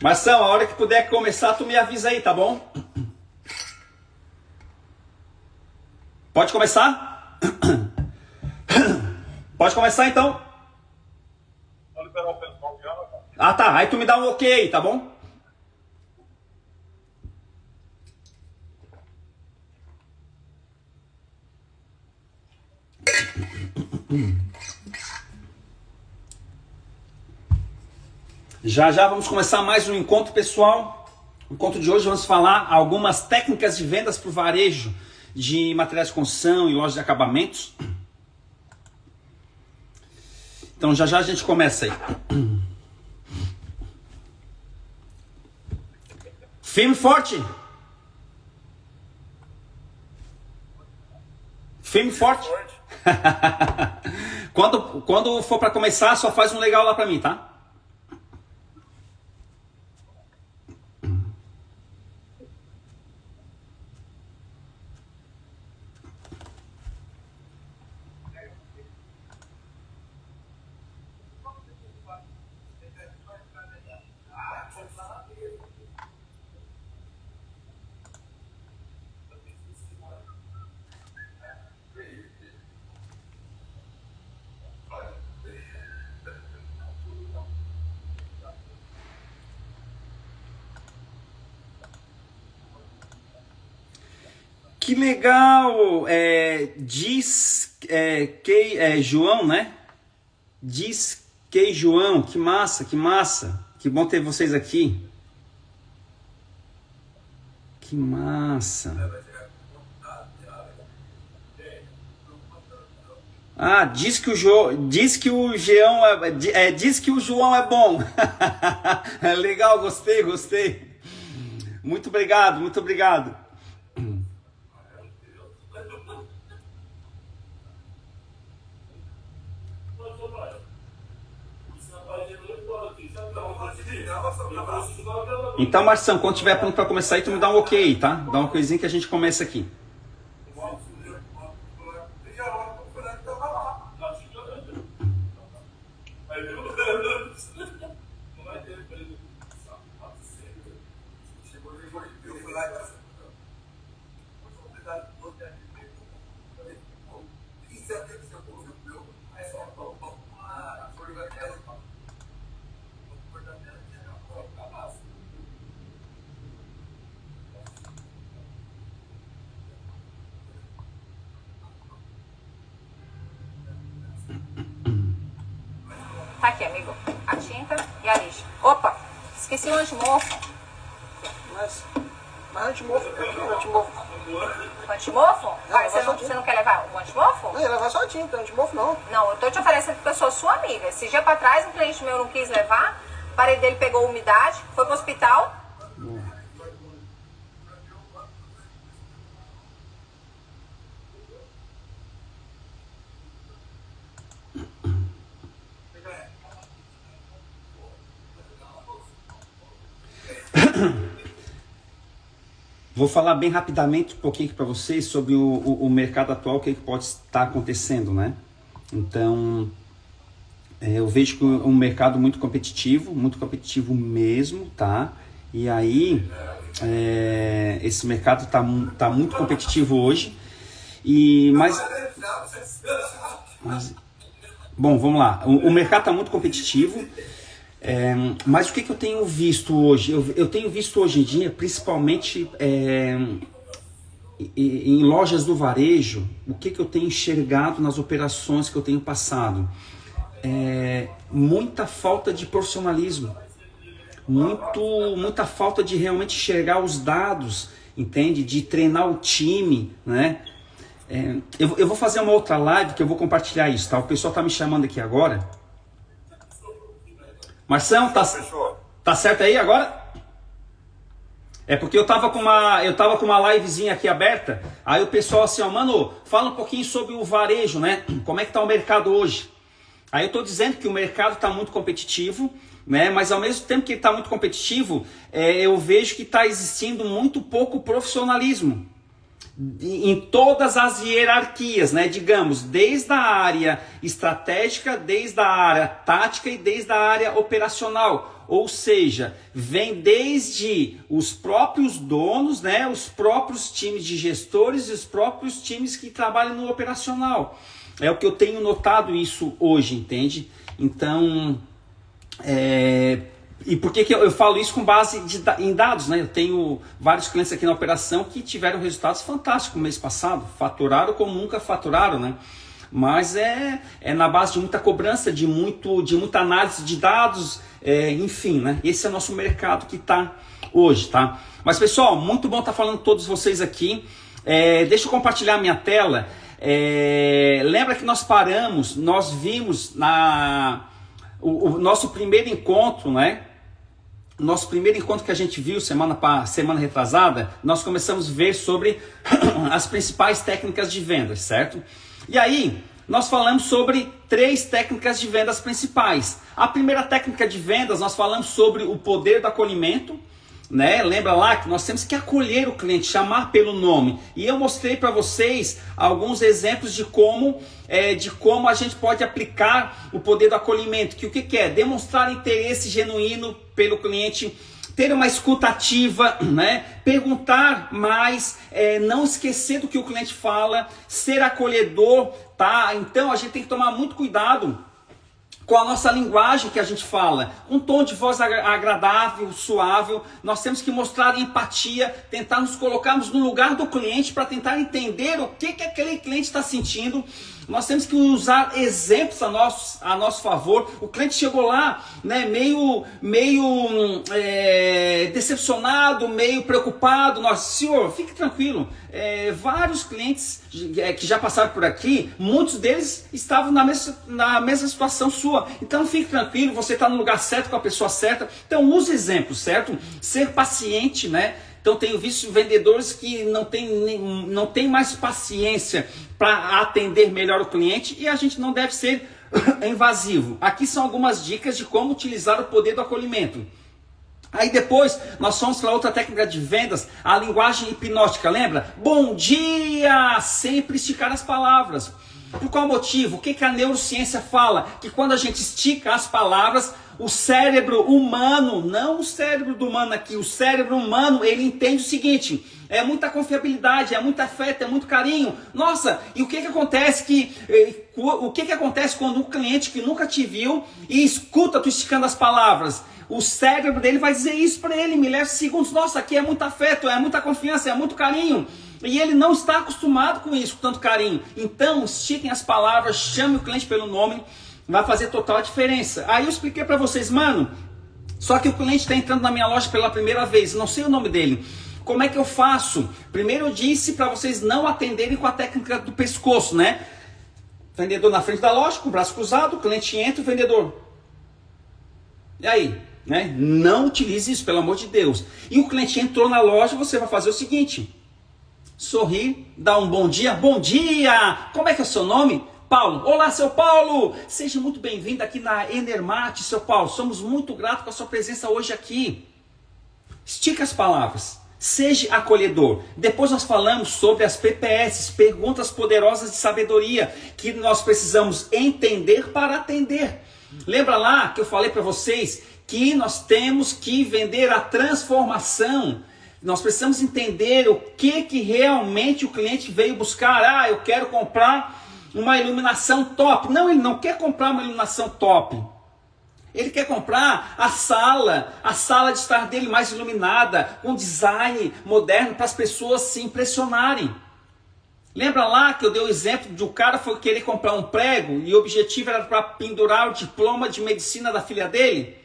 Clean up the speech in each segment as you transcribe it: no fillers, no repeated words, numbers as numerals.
Marção, a hora que puder começar, tu me avisa aí, tá bom? Pode começar? Pode começar então? Vou liberar o pessoal já, cara. Ah tá, aí tu me dá um ok aí, tá bom? Já já vamos começar mais um encontro, pessoal. No encontro de hoje vamos falar algumas técnicas de vendas para o varejo de materiais de construção e lojas de acabamentos. Então já já a gente começa aí. Firme e forte. Firme e forte. Quando for para começar, só faz um legal lá para mim, tá? Que legal! João, né? Diz que João, que massa, que massa. Que bom ter vocês aqui. Que massa. Ah, diz que o João diz que o João é bom. Legal, gostei. Muito obrigado, muito obrigado. Então, Marção, quando tiver pronto para começar aí, tu me dá um ok, tá? Dá uma coisinha que a gente começa aqui. Tá aqui, amigo. A tinta e a lixa. Opa, esqueci o antimofo. Mas antimofo, antimofo. O antimofo? Vai, vai só você não quer levar o antimofo? Não, ia levar só tinta, antimofo não. Não, eu tô te oferecendo porque eu sou sua amiga. Esse dia pra trás, um cliente meu não quis levar, a parede dele pegou umidade, foi pro hospital. Vou falar bem rapidamente um pouquinho aqui para vocês sobre o mercado atual, o que pode estar acontecendo, né? Então, eu vejo que um mercado muito competitivo mesmo, tá? E aí, esse mercado tá muito competitivo hoje, bom, vamos lá. O mercado está muito competitivo. Mas o que eu tenho visto hoje? Eu tenho visto hoje em dia, principalmente em lojas do varejo, o que eu tenho enxergado nas operações que eu tenho passado? Muita falta de profissionalismo, muita falta de realmente enxergar os dados, entende? De treinar o time, né? Eu vou fazer uma outra live que eu vou compartilhar isso, tá? O pessoal está me chamando aqui agora. Marção, tá certo aí agora? É porque eu tava com uma livezinha aqui aberta, aí o pessoal assim, ó, mano, fala um pouquinho sobre o varejo, né? Como é que tá o mercado hoje? Aí eu tô dizendo que o mercado tá muito competitivo, né? Mas ao mesmo tempo que ele tá muito competitivo, eu vejo que tá existindo muito pouco profissionalismo. em todas as hierarquias, né? Digamos, desde a área estratégica, desde a área tática e desde a área operacional. Ou seja, vem desde os próprios donos, né? Os próprios times de gestores e os próprios times que trabalham no operacional. É o que eu tenho notado isso hoje, entende? Então, e por que eu falo isso com base em dados, né? Eu tenho vários clientes aqui na operação que tiveram resultados fantásticos no mês passado, faturaram como nunca faturaram, né? Mas é na base de muita cobrança, de muita análise de dados, enfim, né? Esse é o nosso mercado que está hoje, tá? Mas pessoal, muito bom estar falando com todos vocês aqui. Deixa eu compartilhar a minha tela. Lembra que nós vimos o nosso primeiro encontro, né? Nosso primeiro encontro que a gente viu semana retrasada, nós começamos a ver sobre as principais técnicas de vendas, certo? E aí, nós falamos sobre 3 técnicas de vendas principais. A primeira técnica de vendas, nós falamos sobre o poder do acolhimento, né? Lembra lá que nós temos que acolher o cliente, chamar pelo nome. E eu mostrei para vocês alguns exemplos de como a gente pode aplicar o poder do acolhimento. Que o que é? Demonstrar interesse genuíno pelo cliente, ter uma escuta ativa, né? Perguntar mais, não esquecer do que o cliente fala, ser acolhedor, tá? Então a gente tem que tomar muito cuidado com a nossa linguagem que a gente fala, um tom de voz agradável, suave. Nós temos que mostrar empatia, tentar nos colocarmos no lugar do cliente para tentar entender o que aquele cliente está sentindo. Nós temos que usar exemplos a nosso favor. O cliente chegou lá, né, meio decepcionado, meio preocupado. Senhor, fique tranquilo. Vários clientes que já passaram por aqui, muitos deles estavam na mesma situação sua. Então fique tranquilo, você está no lugar certo, com a pessoa certa. Então use exemplos, certo? Ser paciente, né? Então tenho visto vendedores que não tem mais paciência para atender melhor o cliente, e a gente não deve ser invasivo. Aqui são algumas dicas de como utilizar o poder do acolhimento. Aí depois nós fomos para outra técnica de vendas, a linguagem hipnótica, lembra? Bom dia! Sempre esticar as palavras. Por qual motivo? O que a neurociência fala? Que quando a gente estica as palavras, o cérebro humano, não o cérebro do humano aqui, o cérebro humano, ele entende o seguinte: é muita confiabilidade, é muito afeto, é muito carinho. Nossa, e o que acontece o que acontece quando um cliente que nunca te viu e escuta tu esticando as palavras? O cérebro dele vai dizer isso para ele em milésimos de segundos: nossa, aqui é muito afeto, é muita confiança, é muito carinho. E ele não está acostumado com isso, com tanto carinho. Então, estiquem as palavras, chame o cliente pelo nome, vai fazer total diferença. Aí eu expliquei para vocês, mano, só que o cliente está entrando na minha loja pela primeira vez, não sei o nome dele. Como é que eu faço? Primeiro eu disse para vocês não atenderem com a técnica do pescoço, né? Vendedor na frente da loja, com o braço cruzado, o cliente entra, o vendedor. E aí? Né? Não utilize isso, pelo amor de Deus. E o cliente entrou na loja, você vai fazer o seguinte: sorrir, dar um bom dia. Bom dia! Como é que é o seu nome? Paulo. Olá, seu Paulo! Seja muito bem-vindo aqui na Enermate, seu Paulo. Somos muito gratos com a sua presença hoje aqui. Estica as palavras. Seja acolhedor. Depois nós falamos sobre as PPS, perguntas poderosas de sabedoria, que nós precisamos entender para atender. Lembra lá que eu falei para vocês que nós temos que vender a transformação. Nós precisamos entender o que realmente o cliente veio buscar. Eu quero comprar uma iluminação top. Não, ele não quer comprar uma iluminação top. Ele quer comprar a sala de estar dele mais iluminada, com design moderno para as pessoas se impressionarem. Lembra lá que eu dei o exemplo de um cara foi querer comprar um prego e o objetivo era para pendurar o diploma de medicina da filha dele?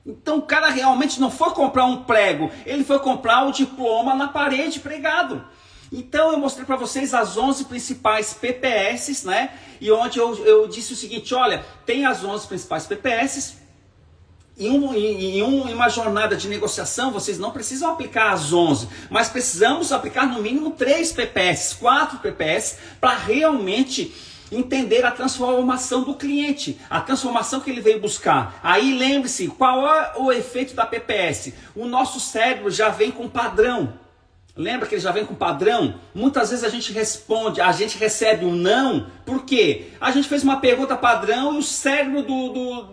Então o cara realmente não foi comprar um prego, ele foi comprar o diploma na parede pregado. Então eu mostrei para vocês as 11 principais PPS, né? E onde eu disse o seguinte: olha, tem as 11 principais PPS. Em uma jornada de negociação, vocês não precisam aplicar as 11, mas precisamos aplicar no mínimo 3 PPS, 4 PPS, para realmente entender a transformação do cliente, a transformação que ele veio buscar. Aí lembre-se, qual é o efeito da PPS? O nosso cérebro já vem com padrão. Lembra que ele já vem com padrão? Muitas vezes a gente recebe um não, por quê? A gente fez uma pergunta padrão e o cérebro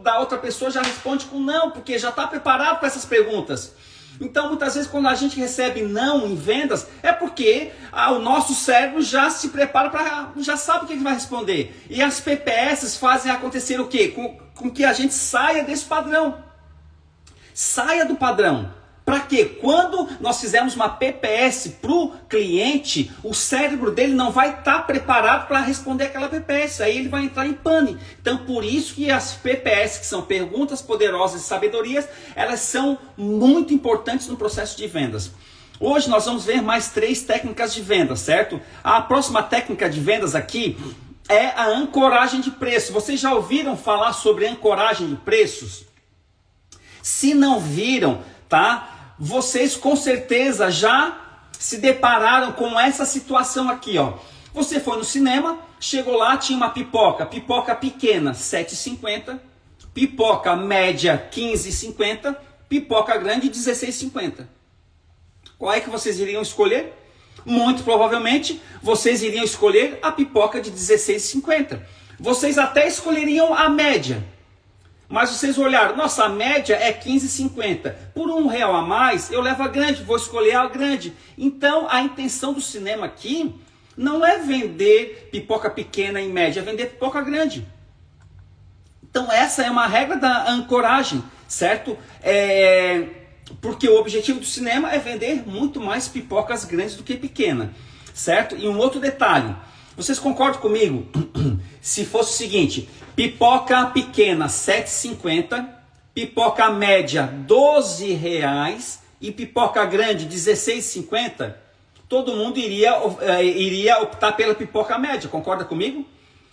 da outra pessoa já responde com não, porque já está preparado para essas perguntas. Então, muitas vezes, quando a gente recebe não em vendas, é porque o nosso cérebro já se prepara já sabe o que ele vai responder. E as PPS fazem acontecer o quê? Com que a gente saia desse padrão. Saia do padrão. Para quê? Quando nós fizermos uma PPS para o cliente, o cérebro dele não vai estar preparado para responder aquela PPS. Aí ele vai entrar em pânico. Então, por isso que as PPS, que são perguntas poderosas e sabedorias, elas são muito importantes no processo de vendas. Hoje nós vamos ver mais 3 técnicas de vendas, certo? A próxima técnica de vendas aqui é a ancoragem de preço. Vocês já ouviram falar sobre ancoragem de preços? Se não viram, tá? Vocês com certeza já se depararam com essa situação aqui, ó. Você foi no cinema, chegou lá, tinha uma pipoca pequena, R$ 7,50, pipoca média, R$ 15,50, pipoca grande, R$ 16,50. Qual é que vocês iriam escolher? Muito provavelmente, vocês iriam escolher a pipoca de R$ 16,50. Vocês até escolheriam a média. Mas vocês olharam, nossa, a média é R$ 15,50. Por R$1 a mais, eu levo a grande, vou escolher a grande. Então, a intenção do cinema aqui não é vender pipoca pequena em média, é vender pipoca grande. Então, essa é uma regra da ancoragem, certo? Porque o objetivo do cinema é vender muito mais pipocas grandes do que pequena, certo? E um outro detalhe, vocês concordam comigo? Se fosse o seguinte, pipoca pequena R$ 7,50, pipoca média R$ 12 e pipoca grande R$ 16,50, todo mundo iria optar pela pipoca média, concorda comigo?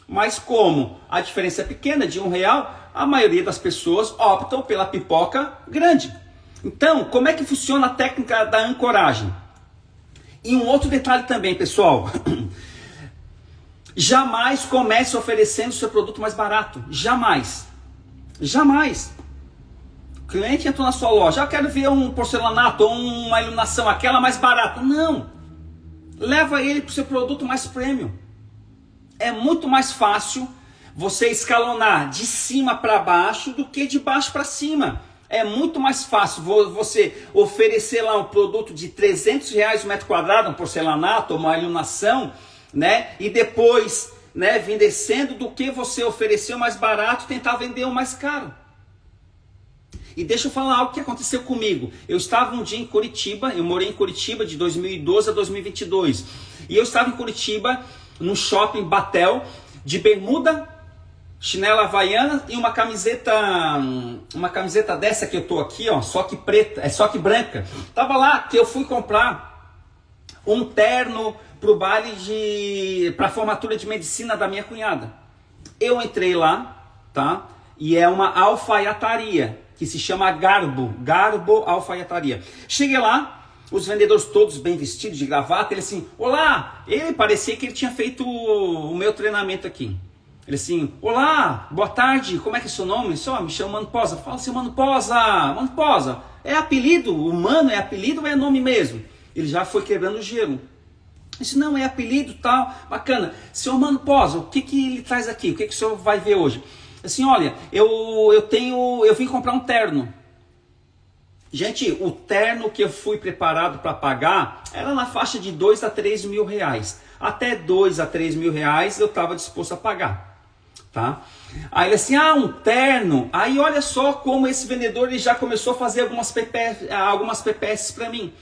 Mas como a diferença é pequena, de R$1, a maioria das pessoas optam pela pipoca grande. Então, como é que funciona a técnica da ancoragem? E um outro detalhe também, pessoal. Jamais comece oferecendo seu produto mais barato. Jamais. Jamais. O cliente entrou na sua loja. Eu quero ver um porcelanato ou uma iluminação, aquela mais barata. Não. Leva ele para o seu produto mais premium. É muito mais fácil você escalonar de cima para baixo do que de baixo para cima. É muito mais fácil você oferecer lá um produto de R$300 o metro quadrado, um porcelanato ou uma iluminação, né? E depois, né, vir descendo, do que você oferecer o mais barato e tentar vender o mais caro. E deixa eu falar algo que aconteceu comigo. Eu estava um dia em Curitiba, eu morei em Curitiba de 2012 a 2022. E eu estava em Curitiba, no shopping Batel, de bermuda, chinela havaiana e uma camiseta dessa que eu tô aqui, ó, só que preta, só que branca. Tava lá que eu fui comprar um terno pro baile para formatura de medicina da minha cunhada. Eu entrei lá, tá? E é uma alfaiataria que se chama Garbo Alfaiataria. Cheguei lá, os vendedores todos bem vestidos, de gravata, ele assim, olá! Ele parecia que ele tinha feito o meu treinamento aqui. Ele assim, olá, boa tarde, como é que é seu nome? Só me chama Mano Posa. Fala assim, Mano Posa, é apelido? O Mano é apelido ou é nome mesmo? Ele já foi quebrando o gelo. Isso não é apelido, tal, bacana. Senhor Mano Posa, o que ele traz aqui? O que o senhor vai ver hoje? Assim, olha, eu vim comprar um terno. Gente, o terno que eu fui preparado para pagar era na faixa de 2 a 3 mil reais. Até 2 a 3 mil reais eu estava disposto a pagar. Tá? Aí ele assim, um terno. Aí olha só como esse vendedor ele já começou a fazer algumas PPS para mim.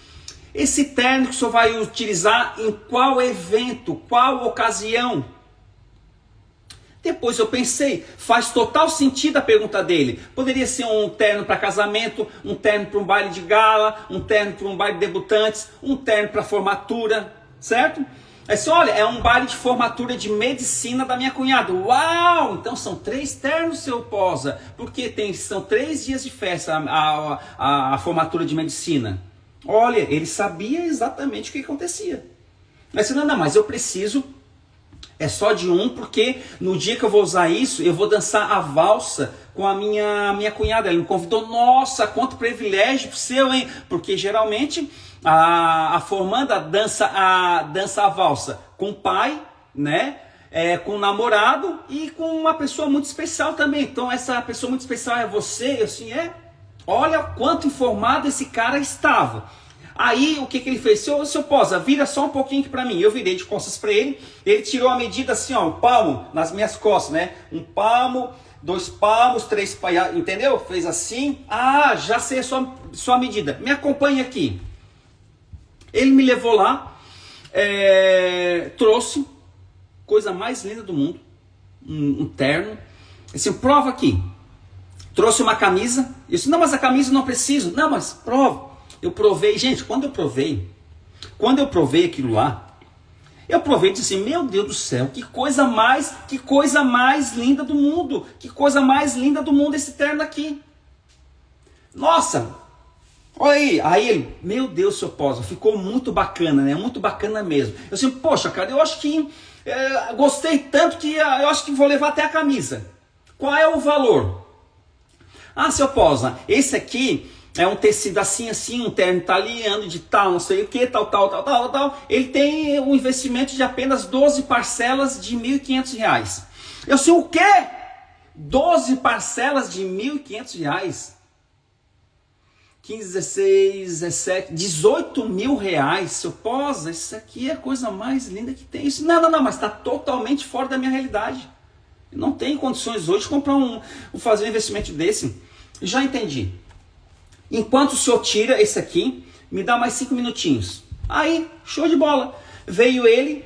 Esse terno que o senhor vai utilizar em qual evento, qual ocasião? Depois eu pensei, faz total sentido a pergunta dele. Poderia ser um terno para casamento, um terno para um baile de gala, um terno para um baile de debutantes, um terno para formatura, certo? Aí você olha, é um baile de formatura de medicina da minha cunhada. Uau! Então são 3 ternos, seu Posa, porque são 3 dias de festa a formatura de medicina. Olha, ele sabia exatamente o que acontecia. Mas não, mas eu preciso É só de um, porque no dia que eu vou usar isso, eu vou dançar a valsa com a minha cunhada. Ela me convidou. Nossa, quanto privilégio seu, hein? Porque geralmente a formanda dança a valsa com o pai, né? Com o namorado e com uma pessoa muito especial também. Então essa pessoa muito especial é você. Eu assim, olha quanto informado esse cara estava. Aí o que ele fez? Seu Posa, vira só um pouquinho aqui pra mim. Eu virei de costas pra ele. Ele tirou a medida assim, ó, um palmo nas minhas costas, né? Um palmo, 2 palmos, 3 palmos, entendeu? Fez assim. Ah, já sei a sua medida. Me acompanhe aqui. Ele me levou lá, trouxe, coisa mais linda do mundo, um terno. Assim, prova aqui. Trouxe uma camisa. Eu disse, não, mas a camisa eu não preciso. Não, mas prova. Eu provei, gente, quando eu provei aquilo lá, eu provei e disse assim, meu Deus do céu, que coisa mais linda do mundo, que coisa mais linda do mundo esse terno aqui. Nossa, olha aí ele, meu Deus, seu Posa, ficou muito bacana, né, muito bacana mesmo. Eu assim, poxa, cara, eu acho que, gostei tanto que eu acho que vou levar até a camisa. Qual é o valor? Ah, seu Posa, esse aqui é um tecido assim, um terno italiano de tal, não sei o que, tal. Ele tem um investimento de apenas 12 parcelas de R$ 1.500. Eu sei o quê? 12 parcelas de R$ 1.500? 15, 16, 17, 18 mil reais. Seu Posa, isso aqui é a coisa mais linda que tem. Isso, não, mas está totalmente fora da minha realidade. Eu não tenho condições hoje de comprar fazer um investimento desse. Já entendi. Enquanto o senhor tira esse aqui, me dá mais 5 minutinhos. Aí, show de bola. Veio ele,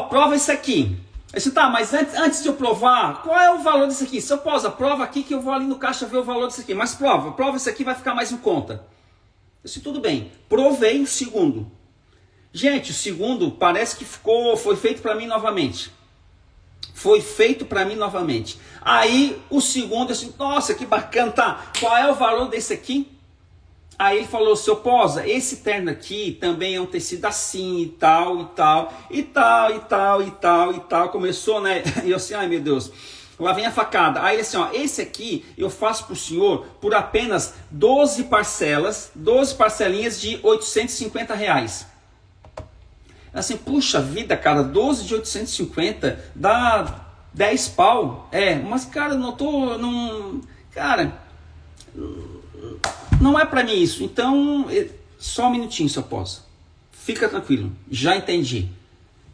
prova isso aqui. Eu disse, tá, mas antes de eu provar, qual é o valor disso aqui? Seu Posa, prova aqui que eu vou ali no caixa ver o valor disso aqui. Mas prova isso aqui, vai ficar mais em conta. Eu disse, tudo bem. Provei o segundo. Gente, o segundo parece que foi feito para mim novamente. Foi feito para mim novamente. Aí, o segundo, eu disse, nossa, que bacana, tá. Qual é o valor desse aqui? Aí ele falou, seu Posa, esse terno aqui também é um tecido assim e tal. Começou, né? E eu assim, ai meu Deus, lá vem a facada. Aí ele assim, esse aqui eu faço pro senhor por apenas 12 parcelinhas de R$ 850. Assim, puxa vida, cara, 12 de 850 dá 10 pau. Mas cara, não é pra mim isso. Então, só um minutinho, seu Posa. Fica tranquilo, já entendi.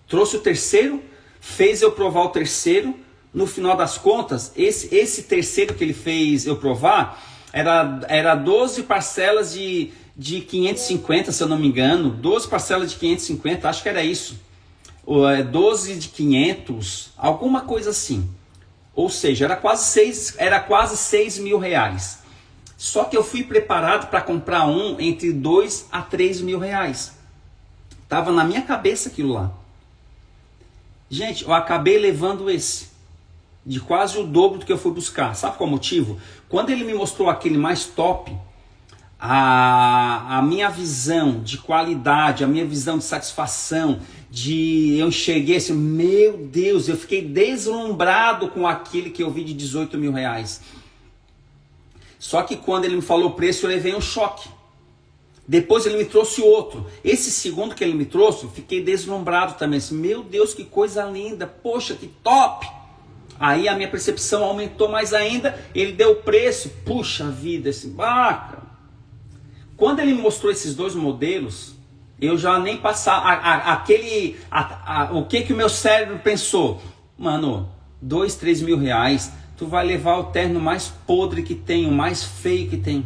Trouxe o terceiro, fez eu provar o terceiro. No final das contas, esse terceiro que ele fez eu provar, era 12 parcelas de 550, se eu não me engano. 12 parcelas de 550, acho que era isso. 12 de 500, alguma coisa assim. Ou seja, era quase 6 mil reais. Só que eu fui preparado para comprar entre 2 a 3 mil reais. Tava na minha cabeça aquilo lá. Gente, eu acabei levando esse. De quase o dobro do que eu fui buscar. Sabe qual é o motivo? Quando ele me mostrou aquele mais top, a minha visão de qualidade, a minha visão de satisfação, eu enxerguei assim, meu Deus, eu fiquei deslumbrado com aquele que eu vi de 18 mil reais. Só que quando ele me falou o preço, eu levei um choque. Depois ele me trouxe outro. Esse segundo que ele me trouxe, eu fiquei deslumbrado também. Assim, meu Deus, que coisa linda. Poxa, que top. Aí a minha percepção aumentou mais ainda. Ele deu o preço. Puxa vida, esse baca. Quando ele me mostrou esses dois modelos, eu já nem passava o que o meu cérebro pensou? Mano, 2, 3 mil reais, tu vai levar o terno mais podre que tem, o mais feio que tem.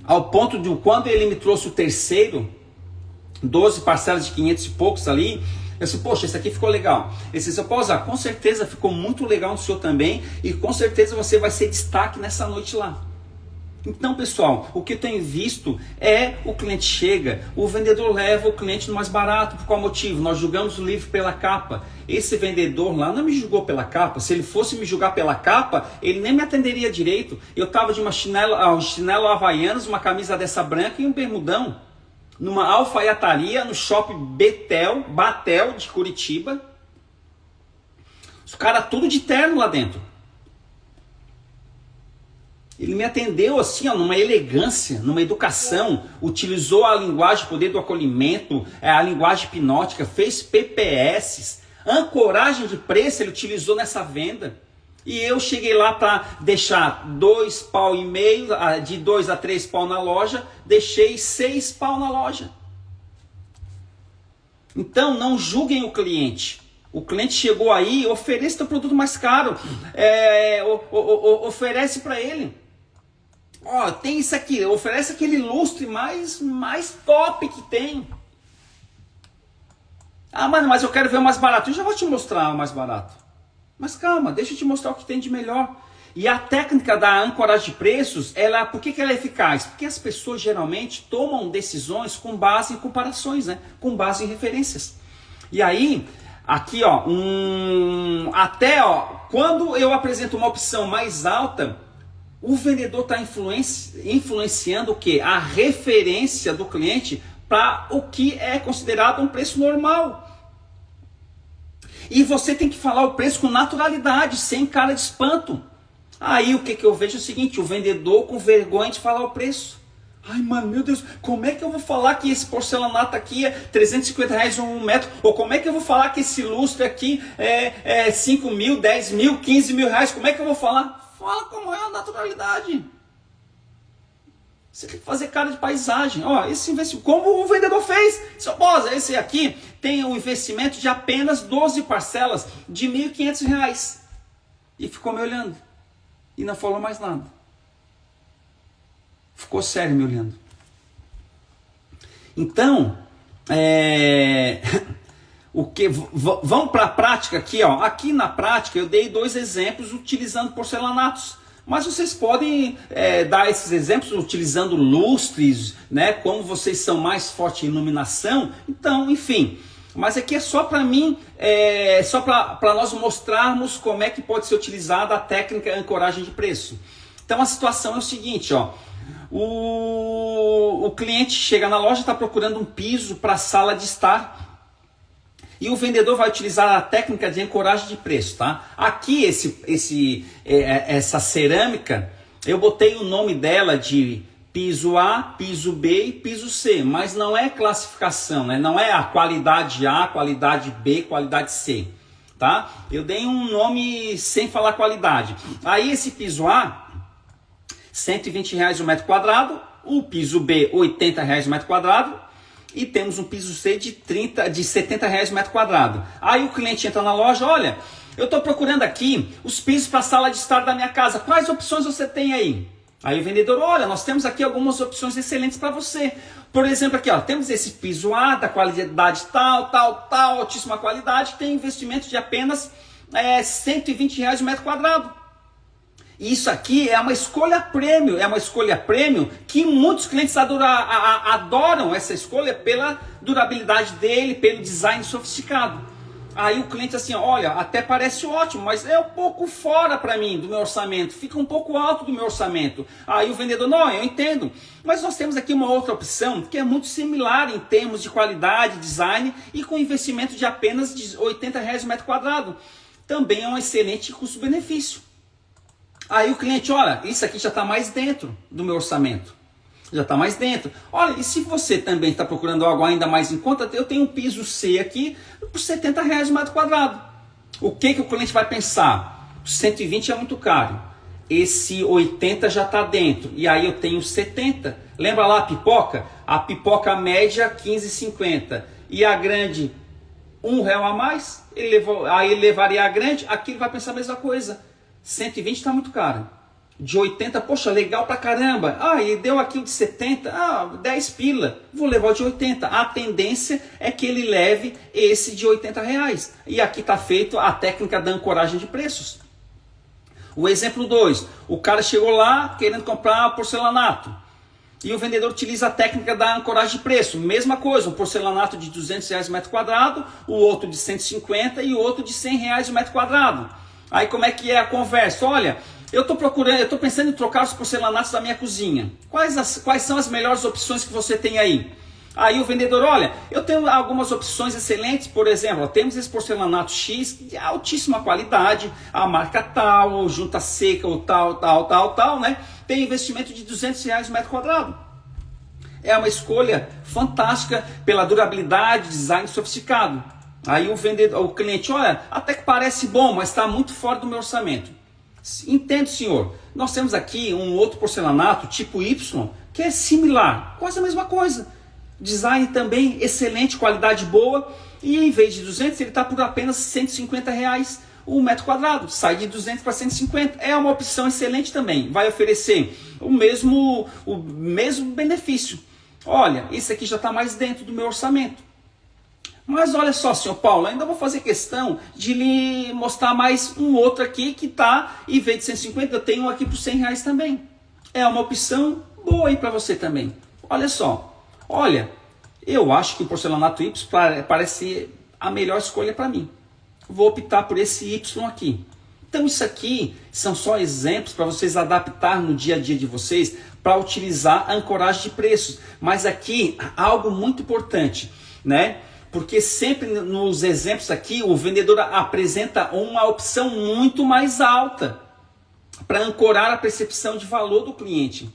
Ao ponto de quando ele me trouxe o terceiro, 12 parcelas de 500 e poucos ali, eu disse, poxa, esse aqui ficou legal. Esse eu posso usar, com certeza ficou muito legal no seu também, e com certeza você vai ser destaque nessa noite lá. Então, pessoal, o que eu tenho visto é o cliente chega, o vendedor leva o cliente no mais barato. Por qual motivo? Nós julgamos o livro pela capa. Esse vendedor lá não me julgou pela capa. Se ele fosse me julgar pela capa, ele nem me atenderia direito. Eu estava de uma chinelo havaianas, uma camisa dessa branca e um bermudão, numa alfaiataria no shopping Batel de Curitiba. Os caras tudo de terno lá dentro. Ele me atendeu assim, ó, numa elegância, numa educação, utilizou a linguagem poder do acolhimento, a linguagem hipnótica, fez PPS, ancoragem de preço ele utilizou nessa venda. E eu cheguei lá para deixar 2,5 pau, de 2 a 3 pau na loja, deixei 6 pau na loja. Então não julguem o cliente. O cliente chegou aí, ofereça o produto mais caro, oferece para ele. Ó, tem isso aqui, oferece aquele lustre mais top que tem. Ah, mano, mas eu quero ver o mais barato. Eu já vou te mostrar o mais barato. Mas calma, deixa eu te mostrar o que tem de melhor. E a técnica da ancoragem de preços, por que ela é eficaz? Porque as pessoas geralmente tomam decisões com base em comparações, né? Com base em referências. E aí, aqui ó, quando eu apresento uma opção mais alta, o vendedor está influenciando o quê? A referência do cliente para o que é considerado um preço normal. E você tem que falar o preço com naturalidade, sem cara de espanto. Aí o que eu vejo é o seguinte, o vendedor com vergonha de falar o preço. Ai, mano, meu Deus, como é que eu vou falar que esse porcelanato aqui é R$350 um metro? Ou como é que eu vou falar que esse lustre aqui é 5 mil, 10 mil, 15 mil reais? Como é que eu vou falar? Fala como é a naturalidade. Você tem que fazer cara de paisagem. Ó, esse investimento, como o vendedor fez. Seu boss, esse aqui tem um investimento de apenas 12 parcelas de R$1.500. E ficou me olhando. E não falou mais nada. Ficou sério me olhando. Então, vamos para a prática aqui, ó. Aqui na prática eu dei 2 exemplos utilizando porcelanatos. Mas vocês podem dar esses exemplos utilizando lustres, né? Como vocês são mais fortes em iluminação. Então, enfim. Mas aqui é só para mim, só para nós mostrarmos como é que pode ser utilizada a técnica ancoragem de preço. Então a situação é o seguinte, ó. O cliente chega na loja e está procurando um piso para a sala de estar. E o vendedor vai utilizar a técnica de ancoragem de preço, tá? Aqui essa cerâmica, eu botei o nome dela de piso A, piso B e piso C, mas não é classificação, né? Não é a qualidade A, qualidade B, qualidade C, tá? Eu dei um nome sem falar qualidade. Aí esse piso A, R$120 o metro quadrado, o piso B, R$80 o metro quadrado, e temos um piso C de R$70 o metro quadrado. Aí o cliente entra na loja, olha, eu estou procurando aqui os pisos para a sala de estar da minha casa, quais opções você tem aí? Aí o vendedor, olha, nós temos aqui algumas opções excelentes para você. Por exemplo, aqui, ó, temos esse piso A, da qualidade tal, altíssima qualidade, tem investimento de apenas R$120 o metro quadrado. Isso aqui é uma escolha premium, que muitos clientes adoram essa escolha pela durabilidade dele, pelo design sofisticado. Aí o cliente assim, olha, até parece ótimo, mas é um pouco fora para mim do meu orçamento, fica um pouco alto do meu orçamento. Aí o vendedor, não, eu entendo, mas nós temos aqui uma outra opção que é muito similar em termos de qualidade, design e com investimento de apenas R$80 o metro quadrado. Também é um excelente custo-benefício. Aí o cliente, olha, isso aqui já está mais dentro do meu orçamento. Já está mais dentro. Olha, e se você também está procurando algo ainda mais em conta, eu tenho um piso C aqui por R$70 o metro quadrado. O que o cliente vai pensar? 120 é muito caro. Esse 80 já está dentro. E aí eu tenho 70. Lembra lá a pipoca? A pipoca média R$15,50. E a grande R$1 a mais. Aí ele levaria a grande. Aqui ele vai pensar a mesma coisa. 120 está muito caro. De 80, poxa, legal pra caramba. Ah, ele deu aqui o de 70, 10 pila. Vou levar o de 80. A tendência é que ele leve esse de R$80. E aqui está feito a técnica da ancoragem de preços. O exemplo 2. O cara chegou lá querendo comprar porcelanato. E o vendedor utiliza a técnica da ancoragem de preço. Mesma coisa, um porcelanato de R$200 o metro quadrado, o outro de 150 e o outro de R$100 o metro quadrado. Aí como é que é a conversa? Olha, eu estou pensando em trocar os porcelanatos da minha cozinha. Quais são as melhores opções que você tem aí? Aí o vendedor, olha, eu tenho algumas opções excelentes, por exemplo, temos esse porcelanato X de altíssima qualidade, a marca tal, junta seca, ou tal, né? Tem investimento de R$200 o metro quadrado. É uma escolha fantástica pela durabilidade, design sofisticado. Aí o cliente, olha, até que parece bom, mas está muito fora do meu orçamento. Entendo, senhor. Nós temos aqui um outro porcelanato tipo Y, que é similar, quase a mesma coisa. Design também excelente, qualidade boa, e em vez de 200 ele está por apenas R$150 o metro quadrado, sai de 200 para 150, é uma opção excelente também, vai oferecer o mesmo benefício. Olha, esse aqui já está mais dentro do meu orçamento. Mas olha só, senhor Paulo, ainda vou fazer questão de lhe mostrar mais um outro aqui que está, em vez de 150, eu tenho aqui por R$100 também. É uma opção boa aí para você também. Olha só, olha, eu acho que o porcelanato Y parece a melhor escolha para mim. Vou optar por esse Y aqui. Então isso aqui são só exemplos para vocês adaptar no dia a dia de vocês para utilizar a ancoragem de preços. Mas aqui, algo muito importante, né? Porque sempre nos exemplos aqui, o vendedor apresenta uma opção muito mais alta para ancorar a percepção de valor do cliente.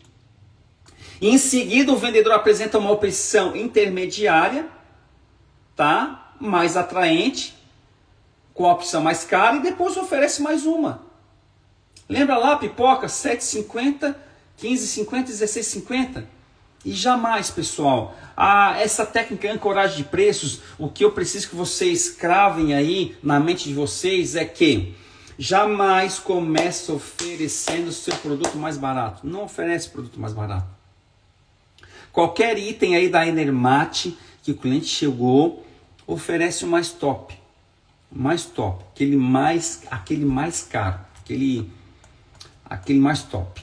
Em seguida, o vendedor apresenta uma opção intermediária, tá? Mais atraente, com a opção mais cara, e depois oferece mais uma. Lembra lá, pipoca, R$ 7,50, R$ 15,50, R$ 16,50? E jamais, pessoal, essa técnica de ancoragem de preços, o que eu preciso que vocês cravem aí na mente de vocês é que jamais comece oferecendo o seu produto mais barato. Não oferece produto mais barato. Qualquer item aí da Enermat que o cliente chegou, oferece o mais top. Aquele mais caro, aquele mais top.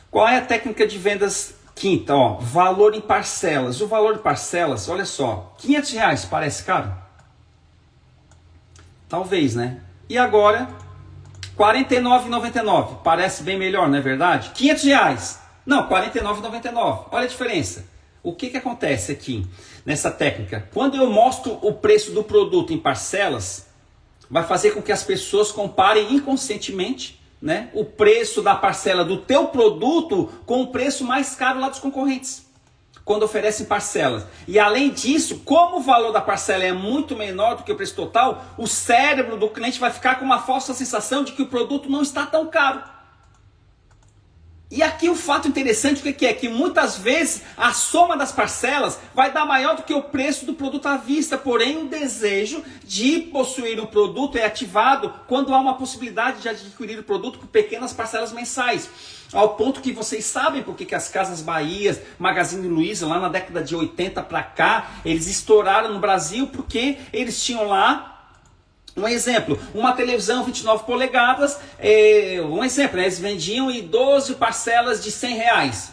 Qual é a técnica de vendas quinta? Ó, valor em parcelas. O valor de parcelas, olha só, R$500 parece caro? Talvez, né? E agora, R$ 49,99, parece bem melhor, não é verdade? R$500, não, R$ 49,99, olha a diferença. O que acontece aqui nessa técnica? Quando eu mostro o preço do produto em parcelas, vai fazer com que as pessoas comparem inconscientemente, né, o preço da parcela do teu produto com o preço mais caro lá dos concorrentes, quando oferecem parcelas. E além disso, como o valor da parcela é muito menor do que o preço total, o cérebro do cliente vai ficar com uma falsa sensação de que o produto não está tão caro. E aqui o fato interessante o que é? Que muitas vezes a soma das parcelas vai dar maior do que o preço do produto à vista, porém o desejo de possuir o produto é ativado quando há uma possibilidade de adquirir o produto por pequenas parcelas mensais. Ao ponto que vocês sabem porque que as Casas Bahia, Magazine Luiza, lá na década de 80 para cá, eles estouraram no Brasil porque eles tinham lá, um exemplo, uma televisão 29 polegadas, um exemplo, né? Eles vendiam em 12 parcelas de R$100.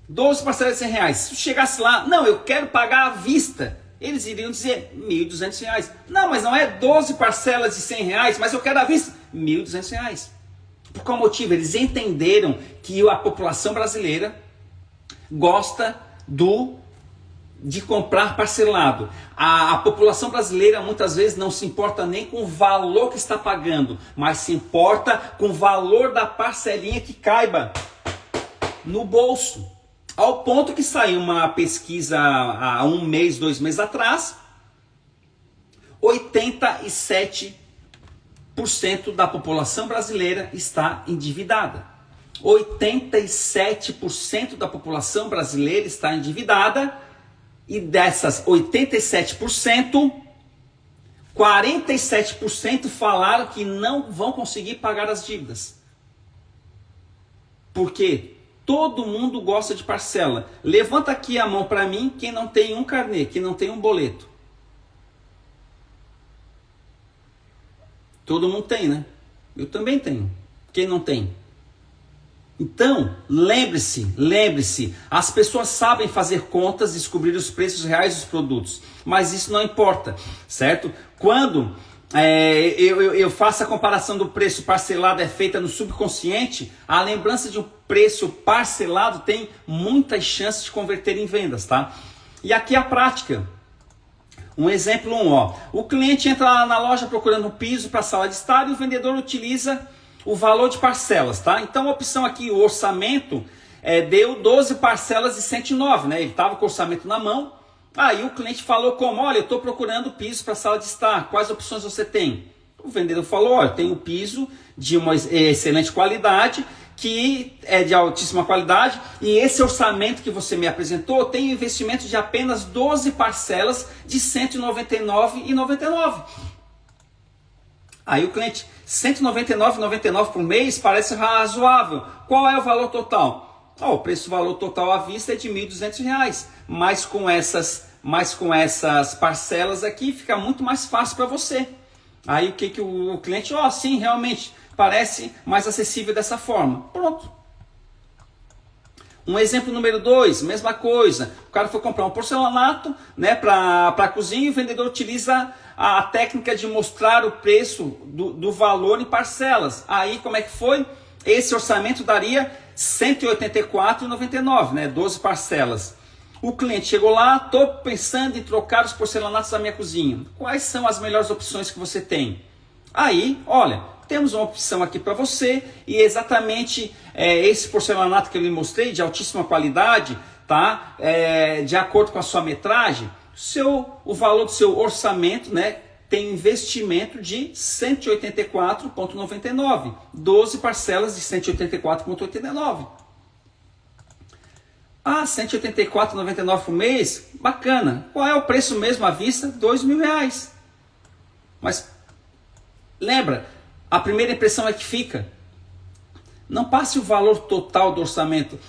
12 parcelas de R$100. Se chegasse lá, não, eu quero pagar à vista, eles iriam dizer R$1.200. Não, mas não é 12 parcelas de R$100, mas eu quero à vista, R$1.200. Por qual motivo? Eles entenderam que a população brasileira gosta de comprar parcelado. A população brasileira muitas vezes não se importa nem com o valor que está pagando, mas se importa com o valor da parcelinha que caiba no bolso. Ao ponto que saiu uma pesquisa há 1 mês, 2 meses atrás, 87% da população brasileira está endividada. 87% da população brasileira está endividada. E dessas 87%, 47% falaram que não vão conseguir pagar as dívidas. Por quê? Todo mundo gosta de parcela. Levanta aqui a mão para mim quem não tem um carnê, quem não tem um boleto. Todo mundo tem, né? Eu também tenho. Quem não tem? Então, lembre-se, as pessoas sabem fazer contas, descobrir os preços reais dos produtos, mas isso não importa, certo? Quando eu faço a comparação do preço parcelado é feita no subconsciente, a lembrança de um preço parcelado tem muitas chances de converter em vendas, tá? E aqui a prática. Um exemplo 1, ó. O cliente entra lá na loja procurando um piso para a sala de estar e o vendedor utiliza o valor de parcelas, tá? Então a opção aqui, o orçamento, deu 12 parcelas de 109, né? Ele estava com o orçamento na mão. Aí o cliente falou como, olha, eu estou procurando piso para a sala de estar, quais opções você tem? O vendedor falou, olha, eu tenho um piso de uma excelente qualidade, que é de altíssima qualidade, e esse orçamento que você me apresentou tem um investimento de apenas 12 parcelas de R$ 199,99. Aí o cliente, R$ 199,99 por mês parece razoável. Qual é o valor total? O preço-valor total à vista é de R$ 1.200, mas com essas parcelas aqui fica muito mais fácil para você. Aí o que o cliente, sim, realmente parece mais acessível dessa forma. Pronto. Um exemplo número 2, mesma coisa. O cara foi comprar um porcelanato, né, para a cozinha e o vendedor utiliza a técnica de mostrar o preço do valor em parcelas. Aí como é que foi? Esse orçamento daria R$ 184,99, né, 12 parcelas. O cliente chegou lá, estou pensando em trocar os porcelanatos da minha cozinha. Quais são as melhores opções que você tem? Aí, olha, temos uma opção aqui para você e exatamente esse porcelanato que eu lhe mostrei, de altíssima qualidade, tá? De acordo com a sua metragem, o valor do seu orçamento, né, tem investimento de R$ 184,99, 12 parcelas de R$ 184,89. R$ 184,99 por mês? Bacana. Qual é o preço mesmo à vista? R$ 2.000. Mas lembra, a primeira impressão é que fica. Não passe o valor total do orçamento.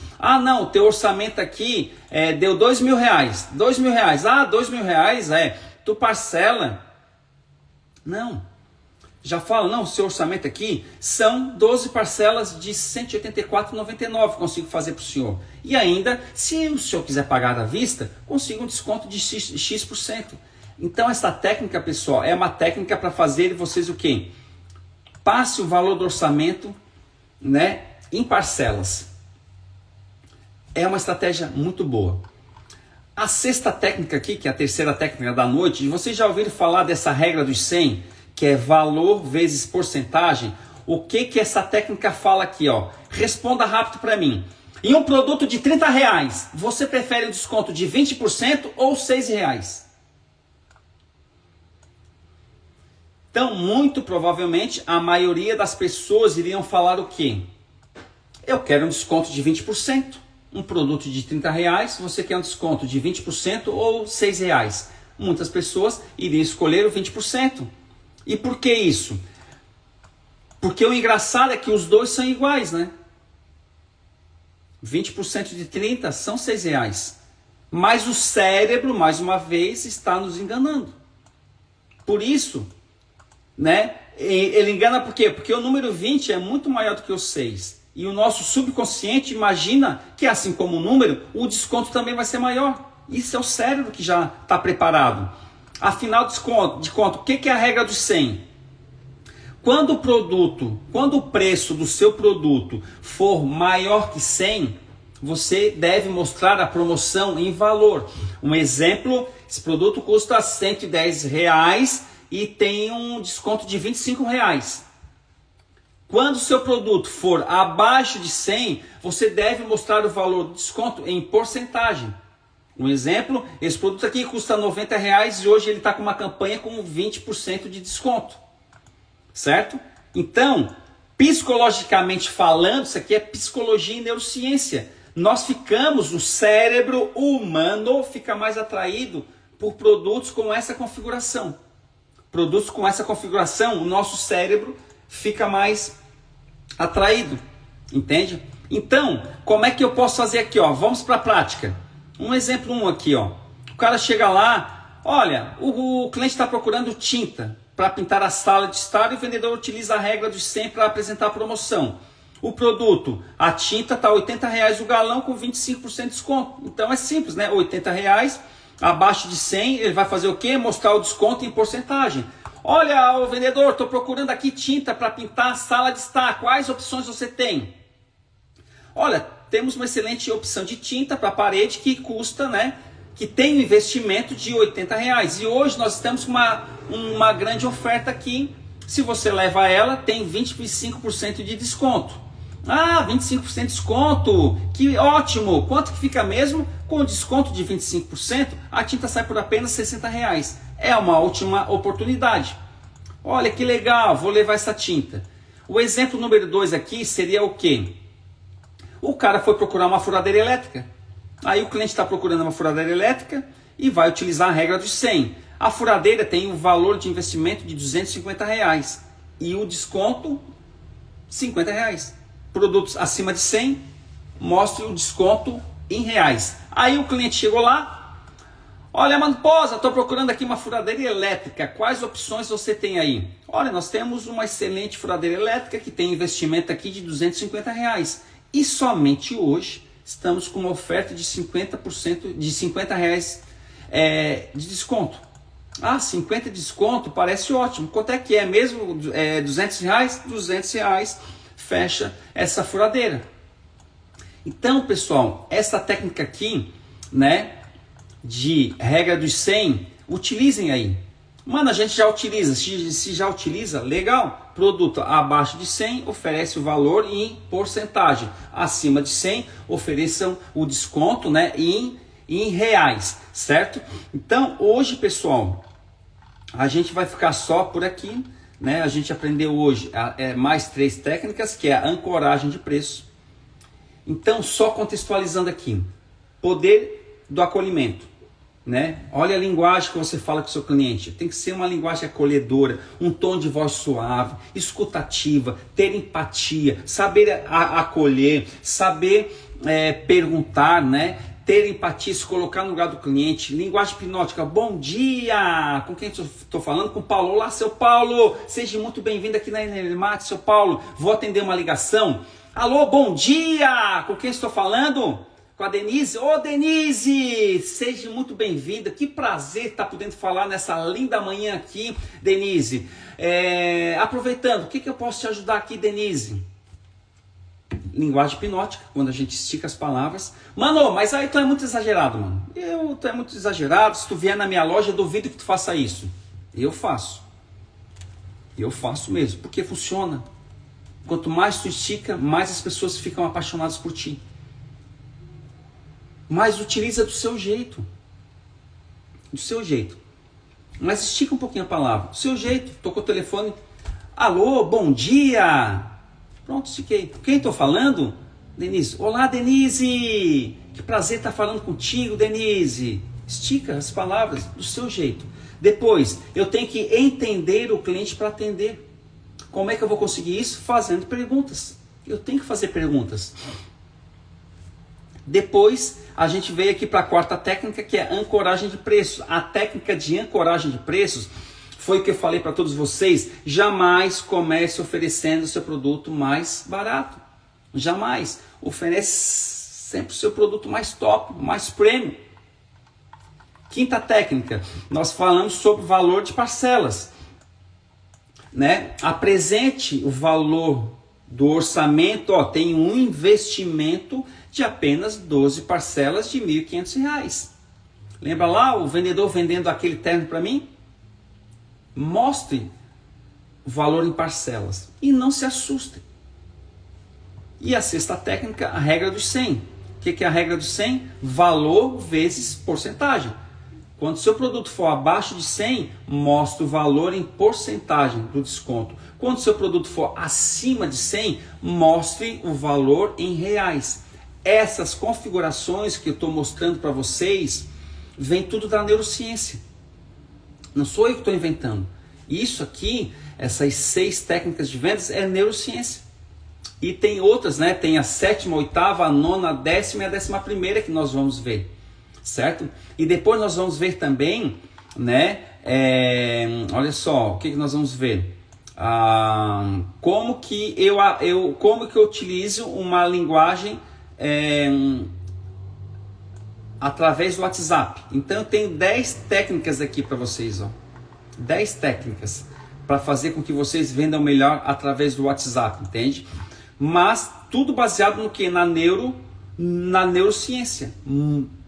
Não, o teu orçamento aqui deu R$ 2.000. R$ 2.000. R$ 2.000 tu parcela. Não. Já fala, não, o seu orçamento aqui são 12 parcelas de R$ 184,99 consigo fazer para o senhor. E ainda, se o senhor quiser pagar à vista, consigo um desconto de X%. Então essa técnica, pessoal, é uma técnica para fazer vocês o quê? Passe o valor do orçamento, né, em parcelas. É uma estratégia muito boa. A sexta técnica aqui, que é a terceira técnica da noite, vocês já ouviram falar dessa regra dos 100, que é valor vezes porcentagem? O que essa técnica fala aqui, ó? Responda rápido para mim. Em um produto de R$ 30, você prefere um desconto de 20% ou R$ 6? Então, muito provavelmente, a maioria das pessoas iriam falar o quê? Eu quero um desconto de 20%. Um produto de R$ 30, você quer um desconto de 20% ou R$ 6? Muitas pessoas iriam escolher o 20%. E por que isso? Porque o engraçado é que os dois são iguais, né? 20% de 30 são R$ 6. Mas o cérebro, mais uma vez, está nos enganando. Por isso, né? Ele engana por quê? Porque o número 20 é muito maior do que o 6. E o nosso subconsciente imagina que, assim como o número, o desconto também vai ser maior. Isso é o cérebro que já está preparado. Afinal de contas, o que é a regra dos 100? Quando o preço do seu produto for maior que 100, você deve mostrar a promoção em valor. Um exemplo, esse produto custa R$ 110 e tem um desconto de R$ 25. Quando o seu produto for abaixo de 100, você deve mostrar o valor do desconto em porcentagem. Um exemplo, esse produto aqui custa R$ 90 e hoje ele está com uma campanha com 20% de desconto. Certo? Então, psicologicamente falando, isso aqui é psicologia e neurociência. O cérebro humano fica mais atraído por produtos com essa configuração. Produtos com essa configuração, o nosso cérebro fica mais atraído. Entende? Então, como é que eu posso fazer aqui? Vamos para a prática. Um exemplo 1 aqui, ó. O cara chega lá, olha, o cliente está procurando tinta para pintar a sala de estar e o vendedor utiliza a regra dos 100 para apresentar a promoção. O produto, a tinta está R$ 80 o galão com 25% de desconto. Então é simples, né? R$ 80, abaixo de 100, ele vai fazer o quê? Mostrar o desconto em porcentagem. Olha, o vendedor, estou procurando aqui tinta para pintar a sala de estar. Quais opções você tem? Olha, temos uma excelente opção de tinta para parede que custa, né, que tem um investimento de R$80. E hoje nós estamos com uma grande oferta aqui. Se você leva ela, tem 25% de desconto. Ah, 25% de desconto, que ótimo! Quanto que fica mesmo? Com desconto de 25%, a tinta sai por apenas R$60. É uma ótima oportunidade. Olha que legal, vou levar essa tinta. O exemplo número 2 aqui seria o quê? O cara foi procurar uma furadeira elétrica. Aí o cliente está procurando uma furadeira elétrica e vai utilizar a regra dos 100. A furadeira tem um valor de investimento de R$250 e o desconto R$50. Produtos acima de 100, mostre o desconto em reais. Aí o cliente chegou lá, olha, Manposa, estou procurando aqui uma furadeira elétrica, quais opções você tem aí? Olha, nós temos uma excelente furadeira elétrica que tem investimento aqui de R$250 e somente hoje estamos com uma oferta de 50% de R$50 de desconto. Ah, 50% de desconto parece ótimo. Quanto é que é mesmo? R$200? R$200 fecha essa furadeira. Então, pessoal, essa técnica aqui, né, de regra dos 100, utilizem aí. Mano, a gente já utiliza. Se já utiliza, legal. Produto abaixo de 100 oferece o valor em porcentagem. Acima de 100 ofereçam o desconto, né, em reais, certo? Então, hoje, pessoal, a gente vai ficar só por aqui, né? A gente aprendeu hoje mais 3 técnicas, que é a ancoragem de preço. Então, só contextualizando aqui, poder do acolhimento, né? Olha a linguagem que você fala com o seu cliente. Tem que ser uma linguagem acolhedora, um tom de voz suave, escutativa, ter empatia, saber acolher, saber perguntar, né? Ter empatia, se colocar no lugar do cliente. Linguagem hipnótica. Bom dia! Com quem estou falando? Com o Paulo. Olá, seu Paulo! Seja muito bem-vindo aqui na Enermax, seu Paulo. Vou atender uma ligação. Alô, bom dia! Com quem estou falando? Com a Denise. Ô, Denise! Seja muito bem-vinda. Que prazer estar podendo falar nessa linda manhã aqui, Denise. Aproveitando, o que eu posso te ajudar aqui, Denise? Linguagem hipnótica, quando a gente estica as palavras. Mano, mas aí tu é muito exagerado, mano. Tu é muito exagerado. Se tu vier na minha loja, eu duvido que tu faça isso. Eu faço. Eu faço mesmo, porque funciona. Quanto mais tu estica, mais as pessoas ficam apaixonadas por ti. Mas utiliza do seu jeito. Do seu jeito. Mas estica um pouquinho a palavra. Do seu jeito. Tocou o telefone. Alô, bom dia! Pronto, estiquei. Quem estou falando? Denise. Olá, Denise! Que prazer estar falando contigo, Denise. Estica as palavras do seu jeito. Depois, eu tenho que entender o cliente para atender. Como é que eu vou conseguir isso? Fazendo perguntas. Eu tenho que fazer perguntas. Depois, a gente veio aqui para a quarta técnica, que é ancoragem de preços. A técnica de ancoragem de preços foi o que eu falei para todos vocês. Jamais comece oferecendo o seu produto mais barato. Jamais. Oferece sempre o seu produto mais top, mais premium. Quinta técnica, nós falamos sobre o valor de parcelas, né? Apresente o valor do orçamento, tem um investimento de apenas 12 parcelas de R$ 1.500. Lembra lá o vendedor vendendo aquele terno para mim? Mostre o valor em parcelas e não se assustem. E a sexta técnica, a regra dos 100. O que é a regra dos 100? Valor vezes porcentagem. Quando o seu produto for abaixo de 100, mostre o valor em porcentagem do desconto. Quando o seu produto for acima de 100, mostre o valor em reais. Essas configurações que eu estou mostrando para vocês, vem tudo da neurociência. Não sou eu que estou inventando. Isso aqui, essas 6 técnicas de vendas, é neurociência. E tem outras, né? Tem a 7ª, 8ª, a 9ª, a 10ª e a 11ª que nós vamos ver. Certo? E depois nós vamos ver também, né? Olha só, o que nós vamos ver? Como que eu utilizo uma linguagem através do WhatsApp. Então eu tenho 10 técnicas aqui para vocês, 10 técnicas para fazer com que vocês vendam melhor através do WhatsApp, entende? Mas tudo baseado no que? Na neurociência.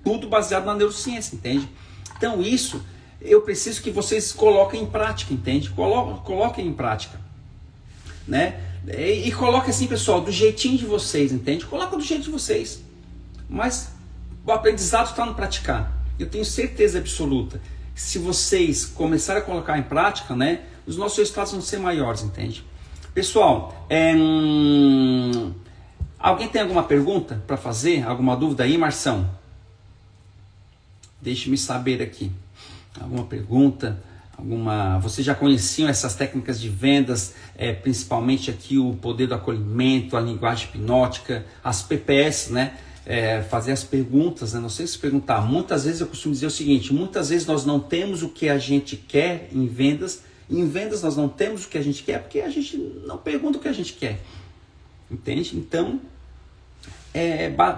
Tudo baseado na neurociência, entende? Então isso, eu preciso que vocês coloquem em prática, entende? Coloquem em prática, né? E coloquem assim, pessoal, do jeitinho de vocês, entende? Coloca do jeito de vocês. Mas o aprendizado está no praticar. Eu tenho certeza absoluta que se vocês começarem a colocar em prática, né, os nossos resultados vão ser maiores, entende? Pessoal, alguém tem alguma pergunta para fazer? Alguma dúvida aí, Marção? Deixe-me saber aqui. Alguma pergunta? Vocês já conheciam essas técnicas de vendas, principalmente aqui o poder do acolhimento, a linguagem hipnótica, as PPS, né? Fazer as perguntas, né? Não sei se perguntar. Muitas vezes eu costumo dizer o seguinte: muitas vezes nós não temos o que a gente quer em vendas. Em vendas nós não temos o que a gente quer porque a gente não pergunta o que a gente quer. Entende? Então,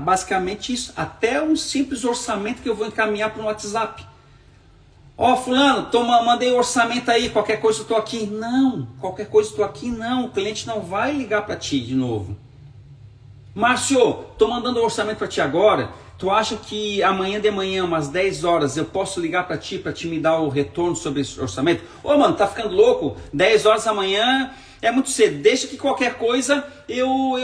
basicamente isso. Até um simples orçamento que eu vou encaminhar para um WhatsApp. Ó, fulano, mandei o orçamento aí, qualquer coisa eu estou aqui. Não, qualquer coisa eu estou aqui não. O cliente não vai ligar para ti de novo. Márcio, estou mandando o orçamento para ti agora. Tu acha que amanhã de manhã, umas 10 horas, eu posso ligar para ti me dar o retorno sobre esse orçamento? Ô, mano, tá ficando louco? 10 horas da manhã é muito cedo. Deixa que qualquer coisa eu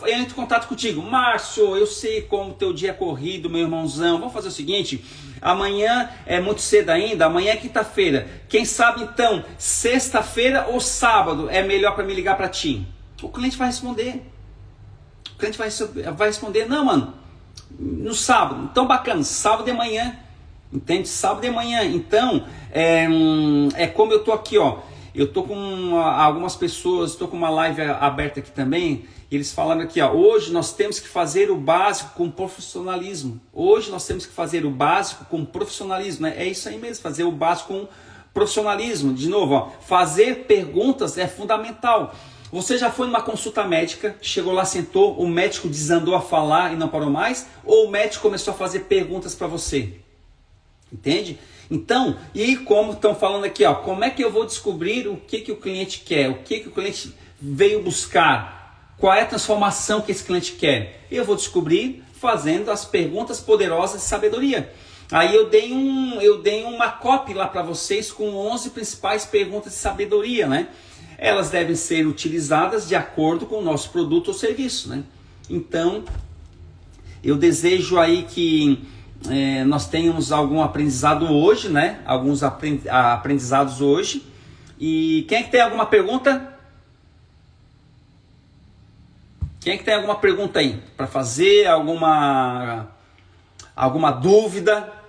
entro em contato contigo. Márcio, eu sei como o teu dia é corrido, meu irmãozão. Vamos fazer o seguinte: amanhã é muito cedo ainda, amanhã é quinta-feira. Quem sabe então, sexta-feira ou sábado é melhor para me ligar para ti? O cliente vai responder. O cliente vai responder: não, mano, no sábado. Então bacana, sábado de manhã, entende? Sábado de manhã. Então como eu tô aqui, ó, eu tô com algumas pessoas, tô com uma live aberta aqui também, e eles falaram aqui, ó: hoje nós temos que fazer o básico com profissionalismo. Hoje nós temos que fazer o básico com profissionalismo, né? É isso aí mesmo, fazer o básico com profissionalismo. De novo, ó, fazer perguntas é fundamental. Você já foi numa consulta médica, chegou lá, sentou, o médico desandou a falar e não parou mais? Ou o médico começou a fazer perguntas para você? Entende? Então, e como estão falando aqui, ó, como é que eu vou descobrir o que o cliente quer? O que o cliente veio buscar? Qual é a transformação que esse cliente quer? Eu vou descobrir fazendo as perguntas poderosas de sabedoria. Aí eu dei uma copy lá para vocês com 11 principais perguntas de sabedoria, né? Elas devem ser utilizadas de acordo com o nosso produto ou serviço, né? Então, eu desejo aí que nós tenhamos algum aprendizado hoje, né? Alguns aprendizados hoje. E quem é que tem alguma pergunta? Quem é que tem alguma pergunta aí para fazer? Alguma dúvida?